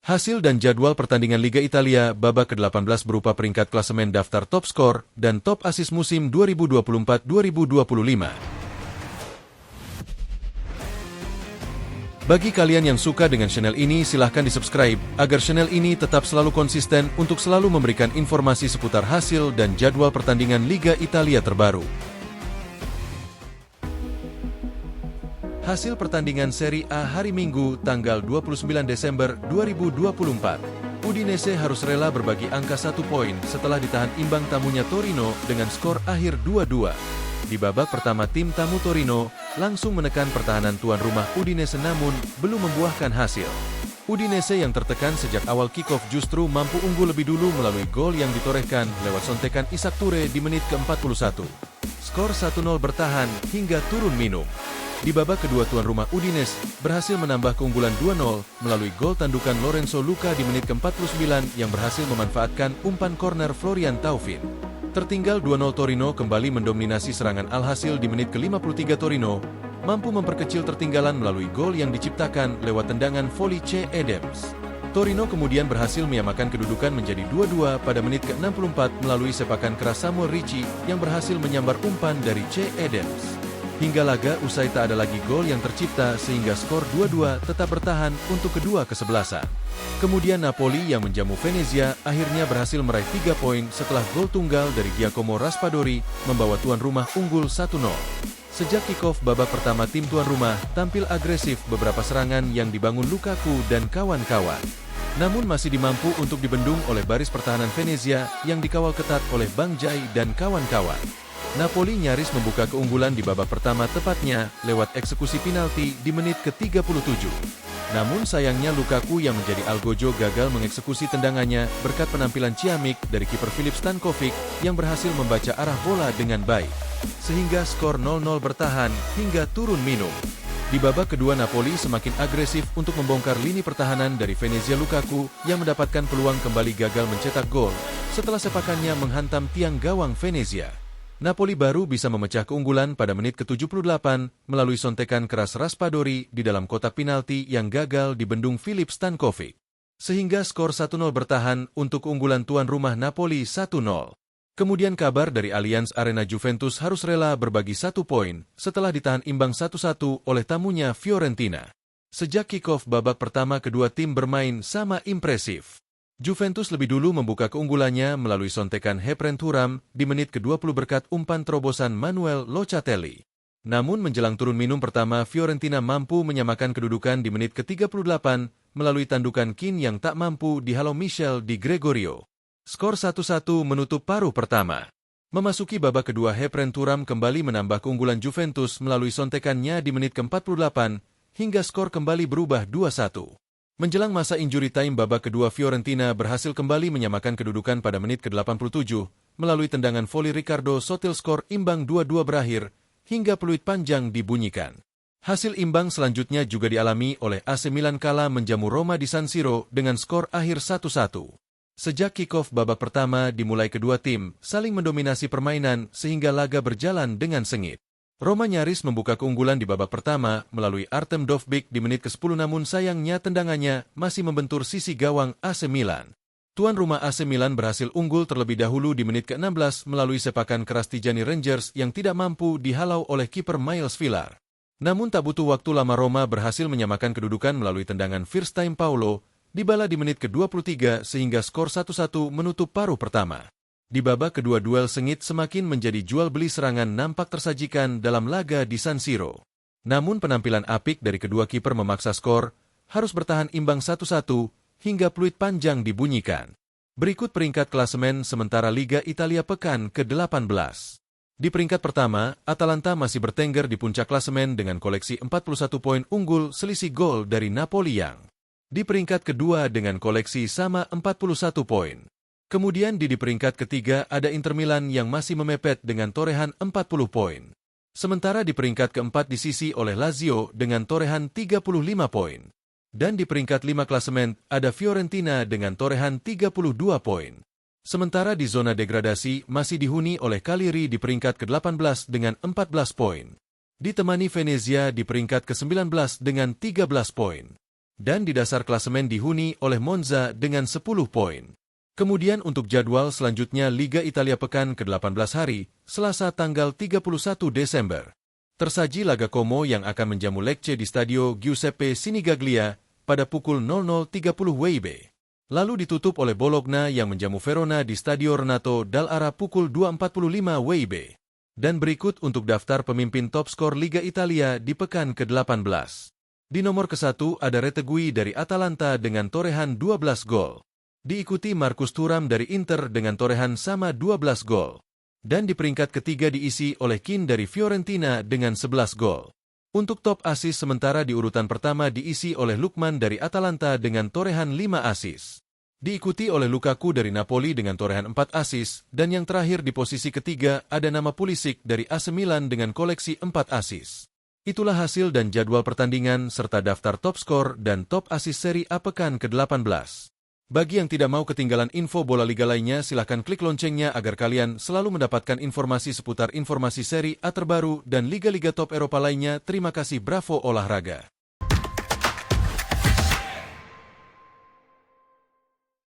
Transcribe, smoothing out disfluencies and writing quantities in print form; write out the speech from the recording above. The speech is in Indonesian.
Hasil dan jadwal pertandingan Liga Italia babak ke-18 berupa peringkat klasemen daftar top skor dan top assist musim 2024-2025. Bagi kalian yang suka dengan channel ini, silahkan di-subscribe agar channel ini tetap selalu konsisten untuk selalu memberikan informasi seputar hasil dan jadwal pertandingan Liga Italia terbaru. Hasil pertandingan Serie A hari Minggu, tanggal 29 Desember 2024. Udinese harus rela berbagi angka 1 poin setelah ditahan imbang tamunya Torino dengan skor akhir 2-2. Di babak pertama, tim tamu Torino langsung menekan pertahanan tuan rumah Udinese namun belum membuahkan hasil. Udinese yang tertekan sejak awal kick-off justru mampu unggul lebih dulu melalui gol yang ditorehkan lewat sontekan Isak Toure di menit ke-41. Skor 1-0 bertahan hingga turun minum. Di babak kedua, tuan rumah Udinese berhasil menambah keunggulan 2-0 melalui gol tandukan Lorenzo Luca di menit ke-49 yang berhasil memanfaatkan umpan korner Florian Thauvin. Tertinggal 2-0, Torino kembali mendominasi serangan. Alhasil di menit ke-53 Torino mampu memperkecil tertinggalan melalui gol yang diciptakan lewat tendangan voli C. Adams. Torino kemudian berhasil menyamakan kedudukan menjadi 2-2 pada menit ke-64 melalui sepakan keras Samuel Ricci yang berhasil menyambar umpan dari C. Adams. Hingga laga usai tak ada lagi gol yang tercipta sehingga skor 2-2 tetap bertahan untuk kedua kesebelasan. Kemudian Napoli yang menjamu Venezia akhirnya berhasil meraih 3 poin setelah gol tunggal dari Giacomo Raspadori membawa tuan rumah unggul 1-0. Sejak kick-off babak pertama, tim tuan rumah tampil agresif beberapa serangan yang dibangun Lukaku dan kawan-kawan. Namun masih dimampu untuk dibendung oleh baris pertahanan Venezia yang dikawal ketat oleh Bang Jai dan kawan-kawan. Napoli nyaris membuka keunggulan di babak pertama tepatnya lewat eksekusi penalti di menit ke-37. Namun sayangnya Lukaku yang menjadi algojo gagal mengeksekusi tendangannya berkat penampilan ciamik dari kiper Filip Stankovic yang berhasil membaca arah bola dengan baik. Sehingga skor 0-0 bertahan hingga turun minum. Di babak kedua, Napoli semakin agresif untuk membongkar lini pertahanan dari Venezia. Lukaku yang mendapatkan peluang kembali gagal mencetak gol setelah sepakannya menghantam tiang gawang Venezia. Napoli baru bisa memecah keunggulan pada menit ke-78 melalui sontekan keras Raspadori di dalam kotak penalti yang gagal dibendung Filip Stankovic. Sehingga skor 1-0 bertahan untuk keunggulan tuan rumah Napoli 1-0. Kemudian kabar dari Allianz Arena, Juventus harus rela berbagi 1 poin setelah ditahan imbang 1-1 oleh tamunya Fiorentina. Sejak kick-off babak pertama, kedua tim bermain sama impresif. Juventus lebih dulu membuka keunggulannya melalui sontekan Hepren Thuram di menit ke-20 berkat umpan terobosan Manuel Locatelli. Namun menjelang turun minum pertama, Fiorentina mampu menyamakan kedudukan di menit ke-38 melalui tandukan Kean yang tak mampu dihalau Michel Di Gregorio. Skor 1-1 menutup paruh pertama. Memasuki babak kedua, Hepren Thuram kembali menambah keunggulan Juventus melalui sontekannya di menit ke-48 hingga skor kembali berubah 2-1. Menjelang masa injury time babak kedua, Fiorentina berhasil kembali menyamakan kedudukan pada menit ke-87 melalui tendangan voli Riccardo Sotil. Skor imbang 2-2 berakhir hingga peluit panjang dibunyikan. Hasil imbang selanjutnya juga dialami oleh AC Milan kala menjamu Roma di San Siro dengan skor akhir 1-1. Sejak kick-off babak pertama dimulai, kedua tim saling mendominasi permainan sehingga laga berjalan dengan sengit. Roma nyaris membuka keunggulan di babak pertama melalui Artem Dovbyk di menit ke-10 namun sayangnya tendangannya masih membentur sisi gawang AC Milan. Tuan rumah AC Milan berhasil unggul terlebih dahulu di menit ke-16 melalui sepakan keras Tijani Rangers yang tidak mampu dihalau oleh kiper Miles Villar. Namun tak butuh waktu lama, Roma berhasil menyamakan kedudukan melalui tendangan first time Paulo dibala di menit ke-23 sehingga skor 1-1 menutup paruh pertama. Di babak kedua, duel sengit semakin menjadi jual beli serangan nampak tersajikan dalam laga di San Siro. Namun penampilan apik dari kedua kiper memaksa skor harus bertahan imbang 1-1 hingga peluit panjang dibunyikan. Berikut peringkat klasemen sementara Liga Italia pekan ke-18. Di peringkat pertama, Atalanta masih bertengger di puncak klasemen dengan koleksi 41 poin unggul selisih gol dari Napoli yang di peringkat kedua dengan koleksi sama 41 poin. Kemudian di peringkat ketiga ada Inter Milan yang masih memepet dengan torehan 40 poin. Sementara di peringkat keempat disisi oleh Lazio dengan torehan 35 poin. Dan di peringkat 5 klasemen ada Fiorentina dengan torehan 32 poin. Sementara di zona degradasi masih dihuni oleh Cagliari di peringkat ke-18 dengan 14 poin. Ditemani Venezia di peringkat ke-19 dengan 13 poin. dan di dasar klasemen dihuni oleh Monza dengan 10 poin. Kemudian untuk jadwal selanjutnya Liga Italia pekan ke-18 hari, Selasa tanggal 31 Desember. Tersaji laga Como yang akan menjamu Lecce di Stadio Giuseppe Sinigaglia pada pukul 00.30 WIB. Lalu ditutup oleh Bologna yang menjamu Verona di Stadio Renato Dall'Ara pukul 2.45 WIB. Dan berikut untuk daftar pemimpin top skor Liga Italia di pekan ke-18. Di nomor ke-1 ada Retegui dari Atalanta dengan torehan 12 gol. Diikuti Marcus Thuram dari Inter dengan torehan sama 12 gol. Dan di peringkat ketiga diisi oleh Keane dari Fiorentina dengan 11 gol. Untuk top asis sementara di urutan pertama diisi oleh Lookman dari Atalanta dengan torehan 5 asis. Diikuti oleh Lukaku dari Napoli dengan torehan 4 asis, dan yang terakhir di posisi ketiga ada nama Pulisic dari AC Milan dengan koleksi 4 asis. Itulah hasil dan jadwal pertandingan serta daftar top skor dan top asis Serie A pekan ke-18. Bagi yang tidak mau ketinggalan info bola liga lainnya, silahkan klik loncengnya agar kalian selalu mendapatkan informasi seputar informasi Serie A terbaru dan liga-liga top Eropa lainnya. Terima kasih, Bravo Olahraga.